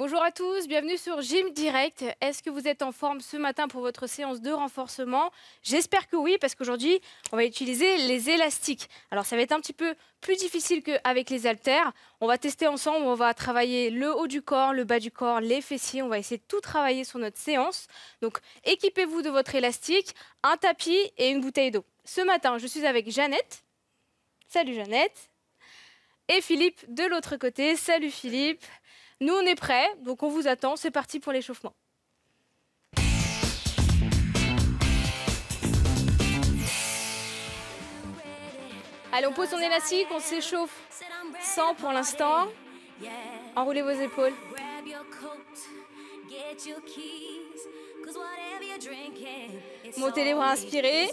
Bonjour à tous, bienvenue sur Gym Direct. Est-ce que vous êtes en forme ce matin pour votre séance de renforcement? J'espère que oui, parce qu'aujourd'hui, on va utiliser les élastiques. Alors, ça va être un petit peu plus difficile qu'avec les haltères. On va tester ensemble, on va travailler le haut du corps, le bas du corps, les fessiers. On va essayer de tout travailler sur notre séance. Donc, équipez-vous de votre élastique, un tapis et une bouteille d'eau. Ce matin, je suis avec Jeannette. Salut Jeannette. Et Philippe de l'autre côté. Salut Philippe. Nous, on est prêts, donc on vous attend. C'est parti pour l'échauffement. Allez, on pose son élastique, on s'échauffe sans pour l'instant. Enroulez vos épaules. Montez les bras, inspirez.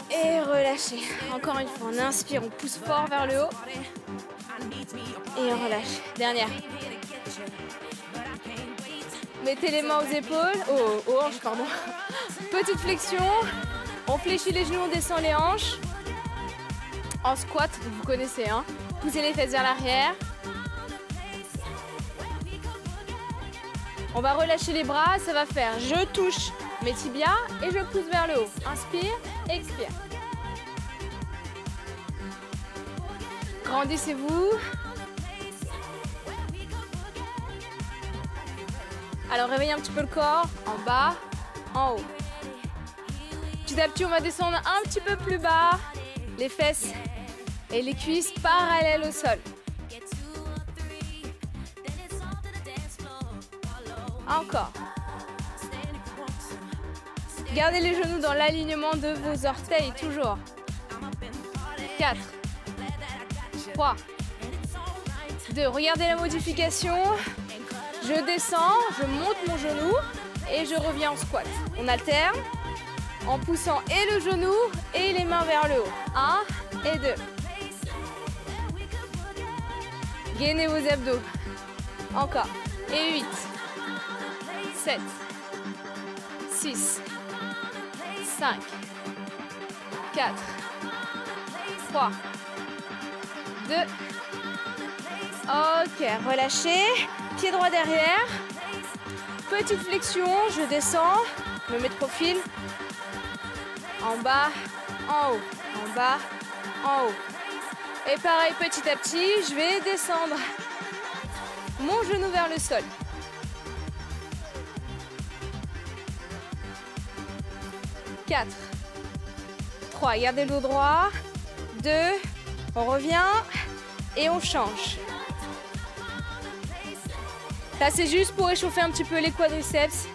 Et relâchez. Encore une fois, on inspire, on pousse fort vers le haut. Et on relâche. Dernière. Mettez les mains aux épaules, aux hanches, pardon. Petite flexion. On fléchit les genoux, on descend les hanches. En squat, vous connaissez, hein. Poussez les fesses vers l'arrière. On va relâcher les bras, ça va faire je touche mes tibias et je pousse vers le haut. Inspire, expire. Grandissez-vous. Alors réveillez un petit peu le corps, en bas, en haut. Petit à petit, on va descendre un petit peu plus bas. Les fesses et les cuisses parallèles au sol. Encore. Gardez les genoux dans l'alignement de vos orteils, toujours. 4, 3, 2. Regardez la modification. Je descends, je monte mon genou et je reviens en squat. On alterne en poussant et le genou et les mains vers le haut. 1 et 2. Gainez vos abdos. Encore. Et 8, 7, 6, 5, 4, 3, 2. Ok, relâchez. Pied droit derrière. Petite flexion, je descends. Je me mets de profil. En bas, en haut. En bas, en haut. Et pareil, petit à petit, je vais descendre mon genou vers le sol. 4, 3, gardez le dos droit. 2, on revient et on change. Là, c'est juste pour échauffer un petit peu les quadriceps,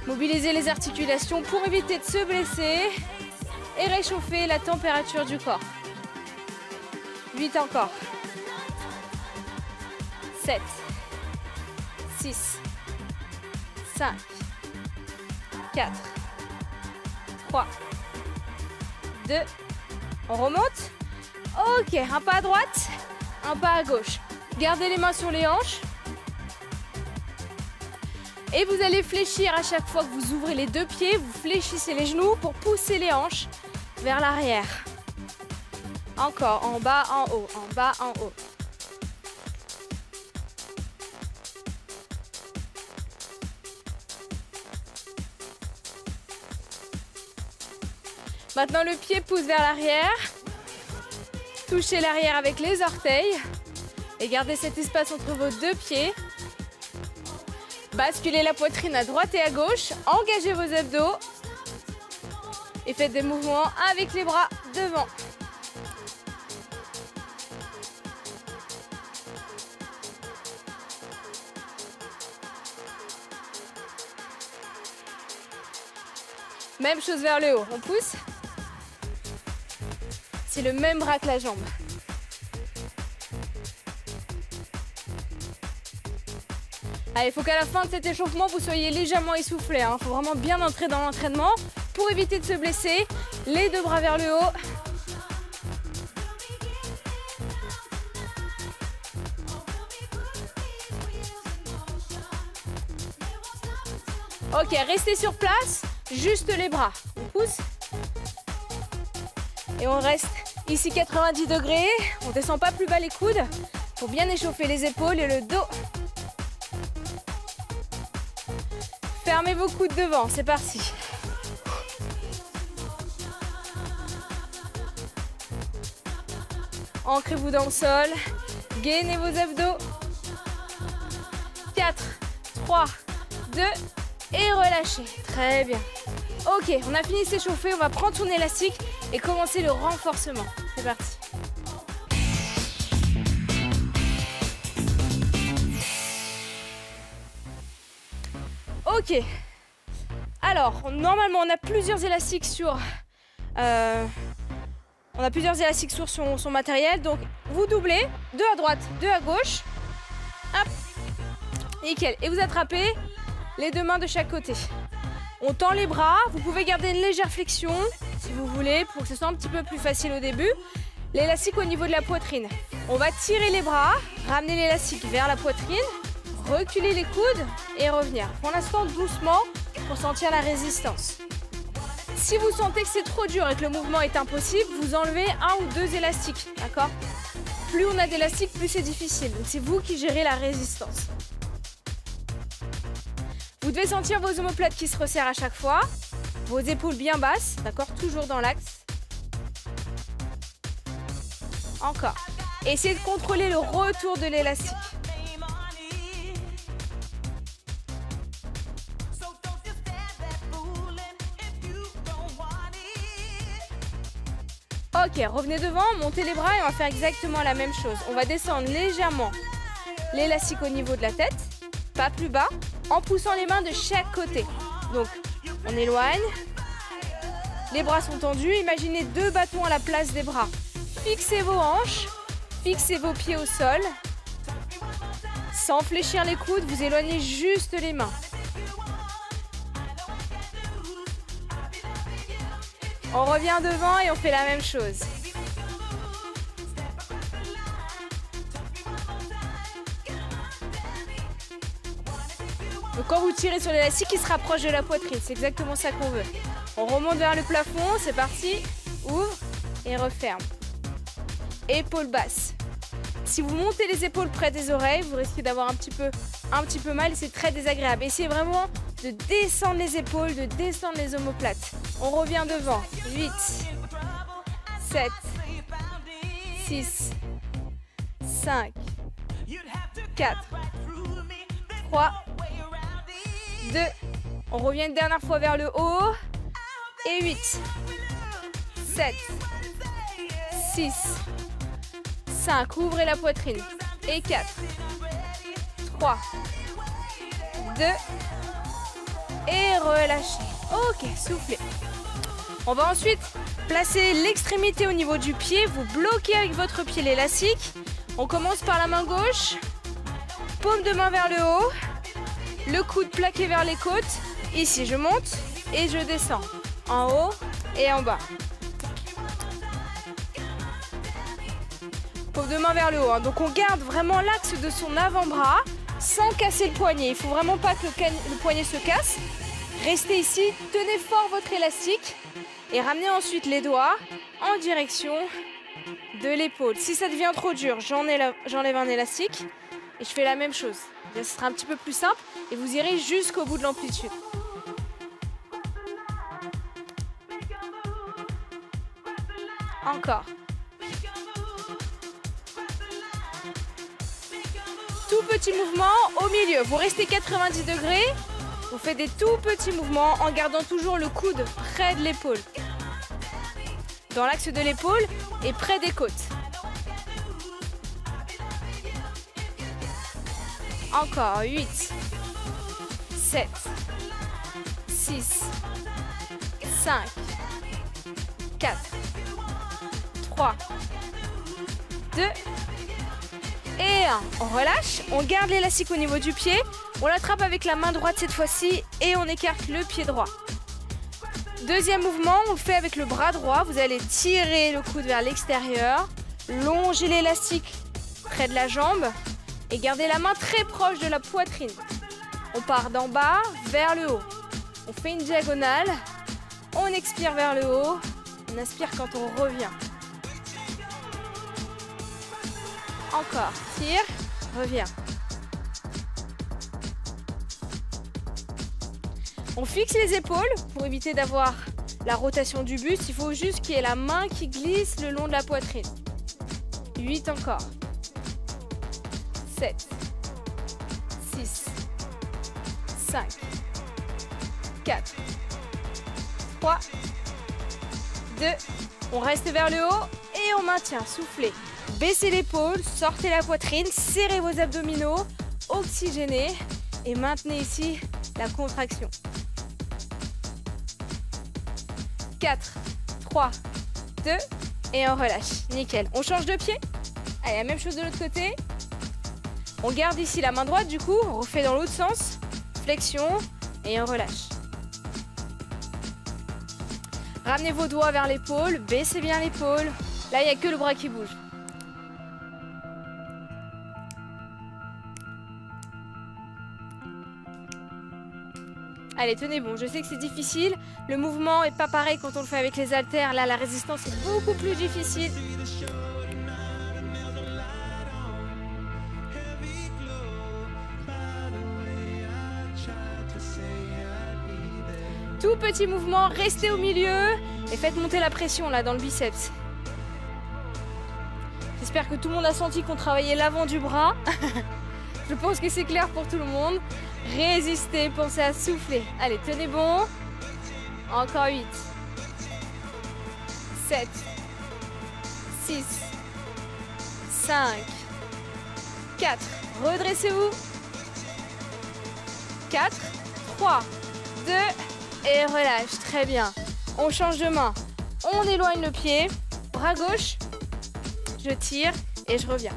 mobiliser les articulations pour éviter de se blesser et réchauffer la température du corps. 8 encore. 7, 6, 5, 4, 3, 2, on remonte. Ok, un pas à droite, un pas à gauche. Gardez les mains sur les hanches. Et vous allez fléchir à chaque fois que vous ouvrez les deux pieds, vous fléchissez les genoux pour pousser les hanches vers l'arrière. Encore, en bas, en haut, en bas, en haut. Maintenant, le pied pousse vers l'arrière. Touchez l'arrière avec les orteils. Et gardez cet espace entre vos deux pieds. Basculez la poitrine à droite et à gauche. Engagez vos abdos. Et faites des mouvements avec les bras devant. Même chose vers le haut. On pousse. C'est le même bras que la jambe. Allez, il faut qu'à la fin de cet échauffement, vous soyez légèrement essoufflé. Il faut vraiment bien entrer dans l'entraînement pour éviter de se blesser. Les deux bras vers le haut. Ok, restez sur place, juste les bras. On pousse. Et on reste ici 90 degrés. On ne descend pas plus bas les coudes pour bien échauffer les épaules et le dos. Fermez vos coudes devant, c'est parti. Ancrez-vous dans le sol. Gainez vos abdos. 4, 3, 2 et relâchez. Très bien. Ok, on a fini de s'échauffer. On va prendre son élastique et commencer le renforcement. C'est parti. Ok. Alors, normalement, on a plusieurs élastiques sur... son matériel. Donc, vous doublez. 2 à droite, 2 à gauche. Hop. Nickel. Et vous attrapez les 2 mains de chaque côté. On tend les bras. Vous pouvez garder une légère flexion, si vous voulez, pour que ce soit un petit peu plus facile au début. L'élastique au niveau de la poitrine. On va tirer les bras, ramener l'élastique vers la poitrine, reculer les coudes et revenir. Pour l'instant, doucement, pour sentir la résistance. Si vous sentez que c'est trop dur et que le mouvement est impossible, vous enlevez 1 ou 2 élastiques, d'accord? Plus on a d'élastiques, plus c'est difficile. Donc c'est vous qui gérez la résistance. Vous devez sentir vos omoplates qui se resserrent à chaque fois. Vos épaules bien basses, d'accord? Toujours dans l'axe. Encore. Essayez de contrôler le retour de l'élastique. Ok, revenez devant, montez les bras et on va faire exactement la même chose. On va descendre légèrement l'élastique au niveau de la tête, pas plus bas, en poussant les mains de chaque côté. Donc, on éloigne. Les bras sont tendus. Imaginez 2 bâtons à la place des bras. Fixez vos hanches, fixez vos pieds au sol. Sans fléchir les coudes, vous éloignez juste les mains. On revient devant et on fait la même chose. Donc quand vous tirez sur l'élastique, il se rapproche de la poitrine. C'est exactement ça qu'on veut. On remonte vers le plafond, c'est parti. Ouvre et referme. Épaules basses. Si vous montez les épaules près des oreilles, vous risquez d'avoir un petit peu mal et c'est très désagréable. Essayez vraiment de descendre les épaules, de descendre les omoplates. On revient devant. 8, 7, 6, 5, 4, 3, 2. On revient une dernière fois vers le haut. Et 8, 7, 6, 5. Ouvrez la poitrine. Et 4, 3, 2. Et relâchez. Ok, soufflez. On va ensuite placer l'extrémité au niveau du pied. Vous bloquez avec votre pied l'élastique. On commence par la main gauche. Paume de main vers le haut. Le coude plaqué vers les côtes. Ici, je monte et je descends. En haut et en bas. Paume de main vers le haut. Hein. Donc on garde vraiment l'axe de son avant-bras sans casser le poignet. Il ne faut vraiment pas que le poignet se casse. Restez ici, tenez fort votre élastique et ramenez ensuite les doigts en direction de l'épaule. Si ça devient trop dur, j'enlève un élastique et je fais la même chose. Là, ce sera un petit peu plus simple et vous irez jusqu'au bout de l'amplitude. Encore. Tout petit mouvement au milieu. Vous restez 90 degrés. Vous faites des tout petits mouvements en gardant toujours le coude près de l'épaule. Dans l'axe de l'épaule et près des côtes. Encore 8, 7, 6, 5, 4, 3, 2 et 1. On relâche, on garde l'élastique au niveau du pied. On l'attrape avec la main droite cette fois-ci et on écarte le pied droit. Deuxième mouvement, on le fait avec le bras droit. Vous allez tirer le coude vers l'extérieur, longer l'élastique près de la jambe et garder la main très proche de la poitrine. On part d'en bas vers le haut. On fait une diagonale, on expire vers le haut, on inspire quand on revient. Encore, tire, reviens. On fixe les épaules pour éviter d'avoir la rotation du buste. Il faut juste qu'il y ait la main qui glisse le long de la poitrine. 8 encore. 7, 6, 5, 4, 3, 2. On reste vers le haut et on maintient. Soufflez. Baissez l'épaule, sortez la poitrine, serrez vos abdominaux, oxygénez et maintenez ici la contraction. 4, 3, 2 et on relâche. Nickel. On change de pied. Allez, la même chose de l'autre côté. On garde ici la main droite, du coup, on refait dans l'autre sens. Flexion et on relâche. Ramenez vos doigts vers l'épaule, baissez bien l'épaule. Là, il n'y a que le bras qui bouge. Allez, tenez bon, je sais que c'est difficile. Le mouvement n'est pas pareil quand on le fait avec les haltères. Là, la résistance est beaucoup plus difficile. Tout petit mouvement, restez au milieu et faites monter la pression là dans le biceps. J'espère que tout le monde a senti qu'on travaillait l'avant du bras. Je pense que c'est clair pour tout le monde. Résistez, pensez à souffler. Allez, tenez bon. Encore 8, 7, 6, 5, 4. Redressez-vous. 4, 3, 2 et relâche. Très bien. On change de main. On éloigne le pied. Bras gauche. Je tire et je reviens.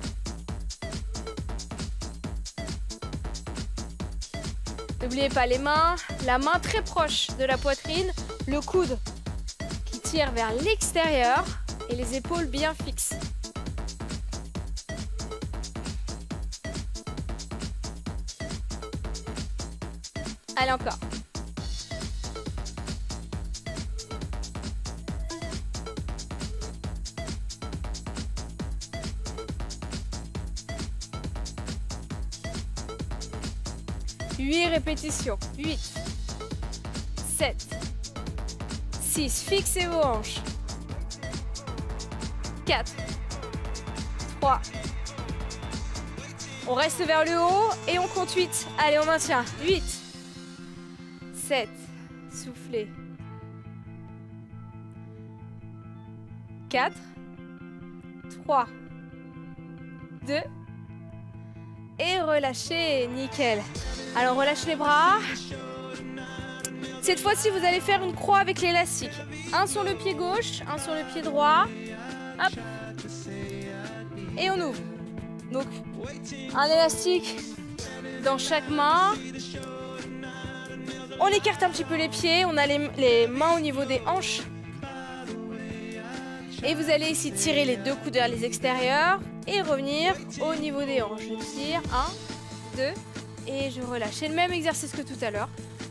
N'oubliez pas les mains, la main très proche de la poitrine, le coude qui tire vers l'extérieur et les épaules bien fixes. Allez, encore. Huit répétitions. 8, 7, 6. Fixez vos hanches. 4, 3. On reste vers le haut et on compte 8. Allez, on maintient. 8, 7. Soufflez. 4, 3, 2. Et relâchez. Nickel. Alors, on relâche les bras. Cette fois-ci, vous allez faire une croix avec l'élastique. Un sur le pied gauche, un sur le pied droit. Hop. Et on ouvre. Donc, un élastique dans chaque main. On écarte un petit peu les pieds. On a les mains au niveau des hanches. Et vous allez ici tirer les deux coudes vers les extérieurs et revenir au niveau des hanches. Je tire. 1, 2. Et je relâche. C'est le même exercice que tout à l'heure,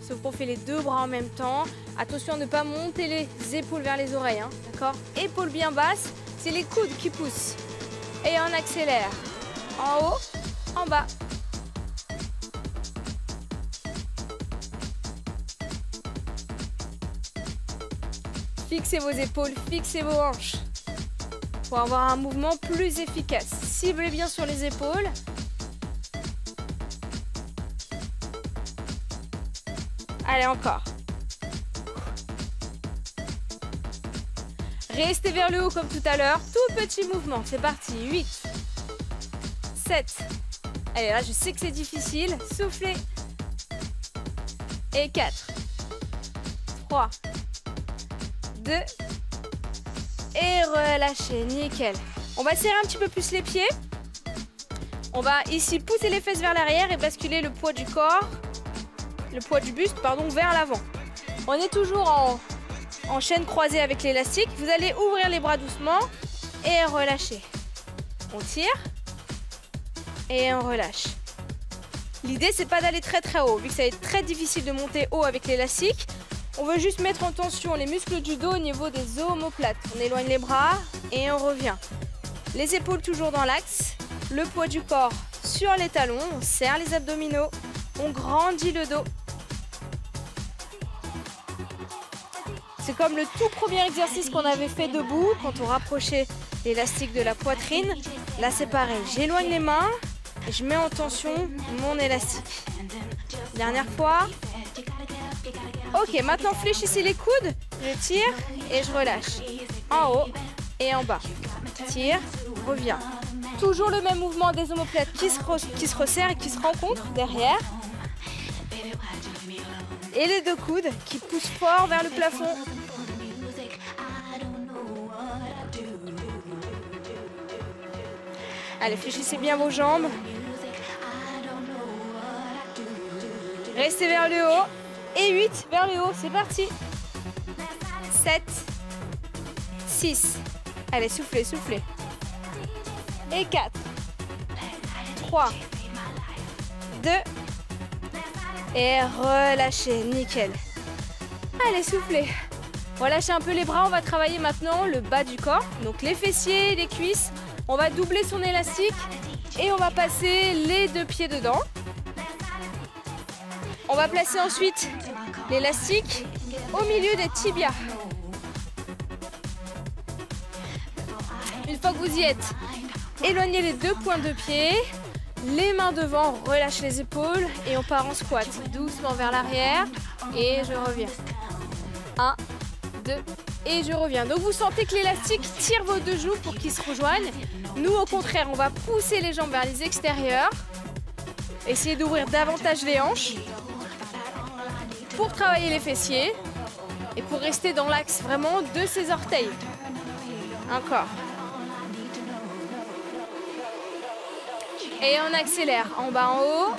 sauf qu'on fait les deux bras en même temps. Attention à ne pas monter les épaules vers les oreilles, hein, d'accord? Épaules bien basses, c'est les coudes qui poussent. Et on accélère. En haut, en bas. Fixez vos épaules, fixez vos hanches pour avoir un mouvement plus efficace. Ciblez bien sur les épaules. Allez, encore. Restez vers le haut comme tout à l'heure. Tout petit mouvement. C'est parti. 8, 7. Allez, là, je sais que c'est difficile. Soufflez. Et 4, 3, 2. Et relâchez. Nickel. On va serrer un petit peu plus les pieds. On va ici pousser les fesses vers l'arrière et basculer le poids du corps. Le poids du buste, pardon, vers l'avant. On est toujours en chaîne croisée avec l'élastique. Vous allez ouvrir les bras doucement et relâcher. On tire et on relâche. L'idée, c'est pas d'aller très très haut. Vu que ça va être très difficile de monter haut avec l'élastique, on veut juste mettre en tension les muscles du dos au niveau des omoplates. On éloigne les bras et on revient. Les épaules toujours dans l'axe. Le poids du corps sur les talons. On serre les abdominaux. On grandit le dos. C'est comme le tout premier exercice qu'on avait fait debout, quand on rapprochait l'élastique de la poitrine. Là, c'est pareil. J'éloigne les mains et je mets en tension mon élastique. Dernière fois. Ok, maintenant fléchissez les coudes. Je tire et je relâche. En haut et en bas. Tire, reviens. Toujours le même mouvement des omoplates qui se resserrent et qui se rencontrent derrière. Et les deux coudes qui poussent fort vers le plafond. Allez, fléchissez bien vos jambes. Restez vers le haut. Et 8 vers le haut, c'est parti. 7, 6. Allez, soufflez, soufflez. Et 4, 3, 2. Et relâchez, nickel. Allez, soufflez. Relâchez un peu les bras, on va travailler maintenant le bas du corps. Donc les fessiers, les cuisses. On va doubler son élastique et on va passer les deux pieds dedans. On va placer ensuite l'élastique au milieu des tibias. Une fois que vous y êtes, éloignez les deux pointes de pied, les mains devant, relâche les épaules et on part en squat. Doucement vers l'arrière et je reviens. 1, 2 et je reviens. Donc vous sentez que l'élastique tire vos deux genoux pour qu'ils se rejoignent. Nous au contraire, on va pousser les jambes vers les extérieurs. Essayez d'ouvrir davantage les hanches pour travailler les fessiers et pour rester dans l'axe vraiment de ces orteils. Encore. Et on accélère en bas, en haut.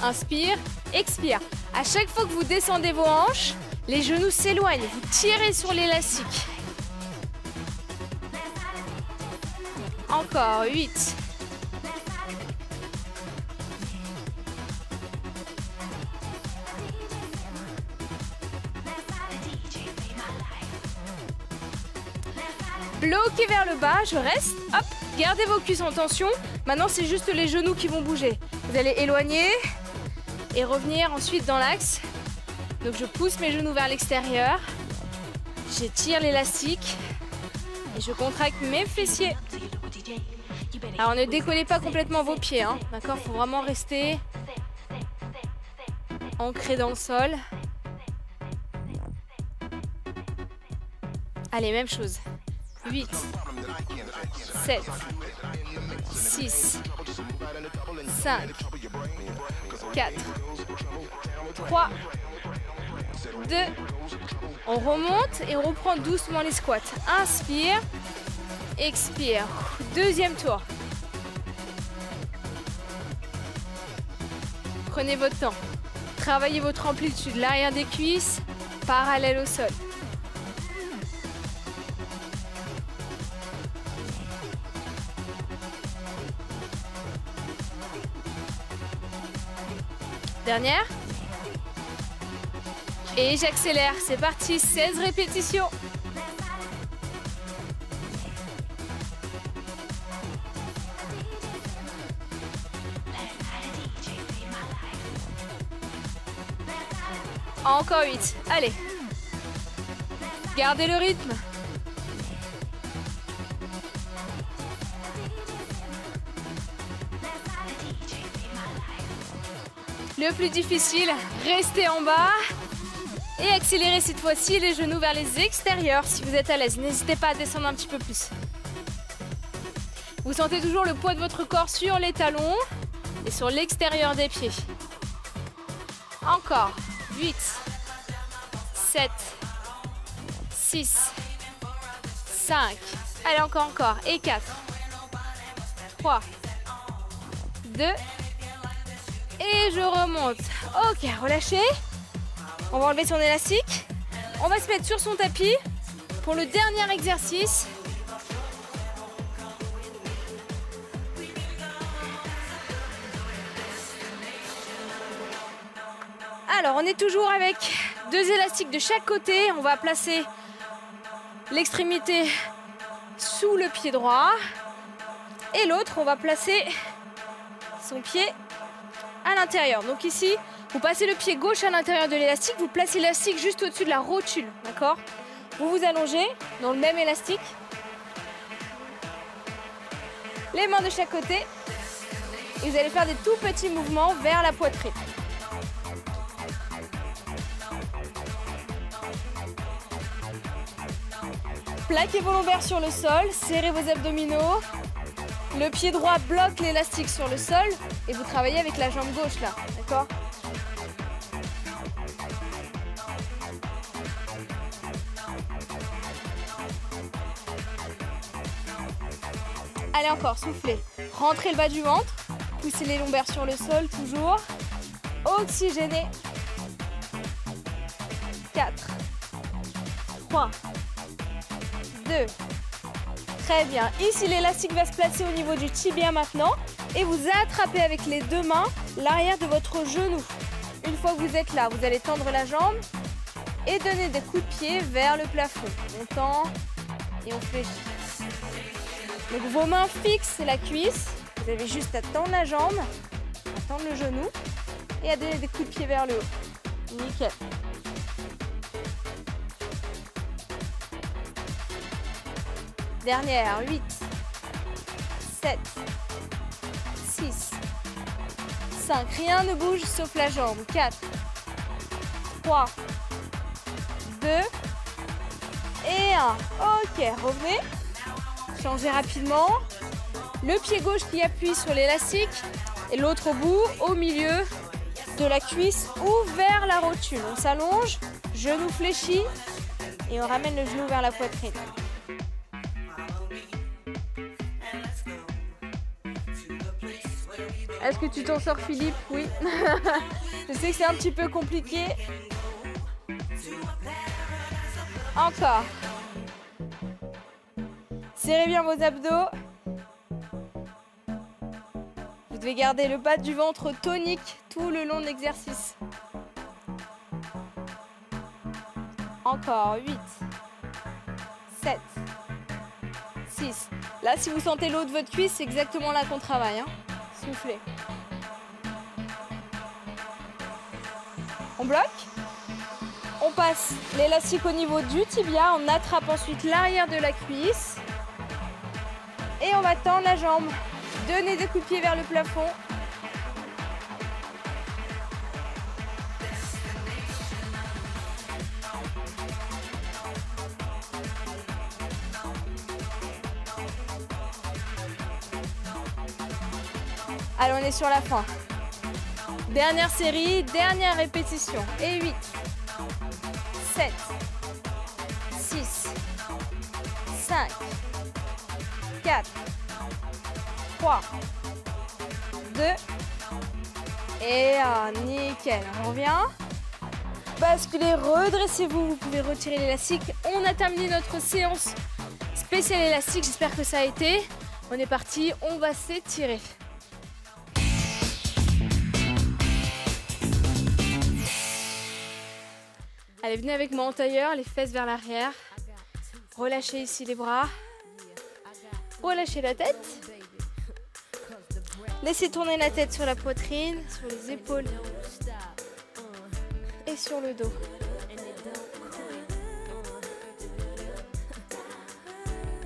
Inspire, expire. À chaque fois que vous descendez vos hanches, les genoux s'éloignent. Vous tirez sur l'élastique. Encore, 8. Bloquez vers le bas, je reste. Hop, gardez vos cuisses en tension. Maintenant, c'est juste les genoux qui vont bouger. Vous allez éloigner et revenir ensuite dans l'axe. Donc, je pousse mes genoux vers l'extérieur. J'étire l'élastique et je contracte mes fessiers. Alors, ne décollez pas complètement vos pieds, hein, d'accord? Il faut vraiment rester ancré dans le sol. Allez, même chose. 8, 7, 6, 5, 4, 3, 2. On remonte et on reprend doucement les squats. Inspire, expire. Deuxième tour. Prenez votre temps. Travaillez votre amplitude, l'arrière des cuisses, parallèle au sol. Dernière. Et j'accélère, c'est parti, 16 répétitions. Encore 8, allez. Gardez le rythme. Le plus difficile, restez en bas et accélérez cette fois-ci les genoux vers les extérieurs si vous êtes à l'aise. N'hésitez pas à descendre un petit peu plus. Vous sentez toujours le poids de votre corps sur les talons et sur l'extérieur des pieds. Encore. 8, 7, 6, 5. Allez, encore. Et 4, 3, 2. Et je remonte. Ok, relâchez. On va enlever son élastique. On va se mettre sur son tapis pour le dernier exercice. Alors, on est toujours avec deux élastiques de chaque côté. On va placer l'extrémité sous le pied droit. Et l'autre, on va placer son pied à l'intérieur. Donc ici, Vous passez le pied gauche à l'intérieur de l'élastique, vous placez l'élastique juste au-dessus de la rotule, d'accord? Vous vous allongez dans le même élastique. Les mains de chaque côté. Et vous allez faire des tout petits mouvements vers la poitrine. Plaquez vos lombaires sur le sol, serrez vos abdominaux. Le pied droit bloque l'élastique sur le sol et vous travaillez avec la jambe gauche là, d'accord? Allez encore, soufflez. Rentrez le bas du ventre, poussez les lombaires sur le sol toujours. Oxygénez. 4, 3, 2. Très bien. Ici, l'élastique va se placer au niveau du tibia maintenant. Et vous attrapez avec les deux mains l'arrière de votre genou. Une fois que vous êtes là, vous allez tendre la jambe et donner des coups de pied vers le plafond. On tend et on fléchit. Donc vos mains fixent la cuisse. Vous avez juste à tendre la jambe, à tendre le genou et à donner des coups de pied vers le haut. Nickel. Dernière, 8, 7, 6, 5. Rien ne bouge sauf la jambe. 4, 3, 2 et 1. Ok, revenez. Changez rapidement. Le pied gauche qui appuie sur l'élastique et l'autre au bout, au milieu de la cuisse ou vers la rotule. On s'allonge, genou fléchi et on ramène le genou vers la poitrine. Est-ce que tu t'en sors, Philippe? Oui. Je sais que c'est un petit peu compliqué. Encore. Serrez bien vos abdos. Vous devez garder le bas du ventre tonique tout le long de l'exercice. Encore. 8, 7, 6. Là, si vous sentez l'eau de votre cuisse, c'est exactement là qu'on travaille. Soufflez. On bloque. On passe l'élastique au niveau du tibia. On attrape ensuite l'arrière de la cuisse. Et on va tendre la jambe. Donnez des coups de pied vers le plafond. Allez, on est sur la fin. Dernière série, dernière répétition. Et 8, 7, 6, 5, 4, 3, 2 et 1. Nickel. On revient. Basculez, redressez-vous. Vous pouvez retirer l'élastique. On a terminé notre séance spéciale élastique. J'espère que ça a été. On est parti. On va s'étirer. Allez, venez avec moi en tailleur, les fesses vers l'arrière. Relâchez ici les bras. Relâchez la tête. Laissez tourner la tête sur la poitrine, sur les épaules et sur le dos.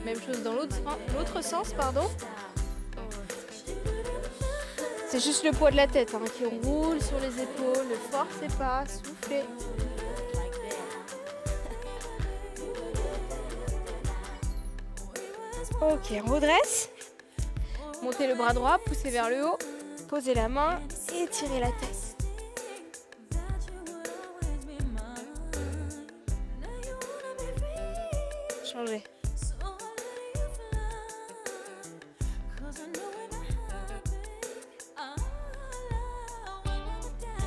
Même chose dans l'autre sens, pardon. C'est juste le poids de la tête qui roule sur les épaules. Ne forcez pas, soufflez. Ok, on redresse. Montez le bras droit, poussez vers le haut. Posez la main et tirez la tête. Changez.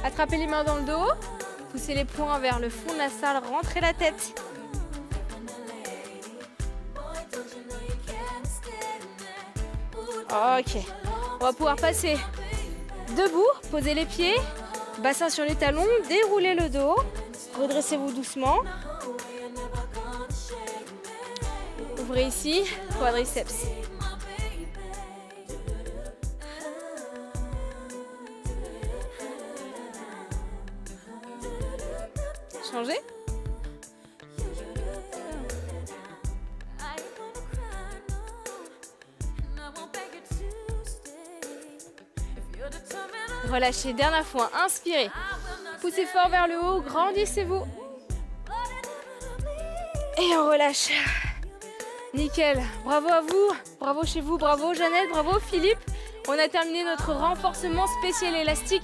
Attrapez les mains dans le dos. Poussez les poings vers le fond de la salle. Rentrez la tête. Ok, on va pouvoir passer debout, poser les pieds, bassin sur les talons, déroulez le dos, redressez-vous doucement. Ouvrez ici, quadriceps. Changez. Relâchez, dernière fois, inspirez. Poussez fort vers le haut, grandissez-vous. Et on relâche. Nickel, bravo à vous, bravo chez vous, bravo Jeannette, bravo Philippe. On a terminé notre renforcement spécial élastique.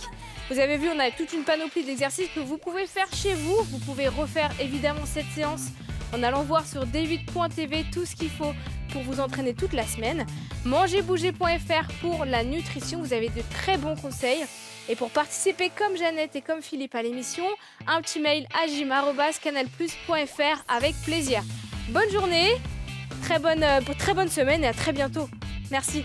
Vous avez vu, on a toute une panoplie d'exercices que vous pouvez faire chez vous. Vous pouvez refaire évidemment cette séance en allant voir sur d8.tv tout ce qu'il faut pour vous entraîner toute la semaine. Mangerbouger.fr pour la nutrition, vous avez de très bons conseils. Et pour participer comme Jeannette et comme Philippe à l'émission, un petit mail à gym@canalplus.fr avec plaisir. Bonne journée, très bonne semaine et à très bientôt. Merci.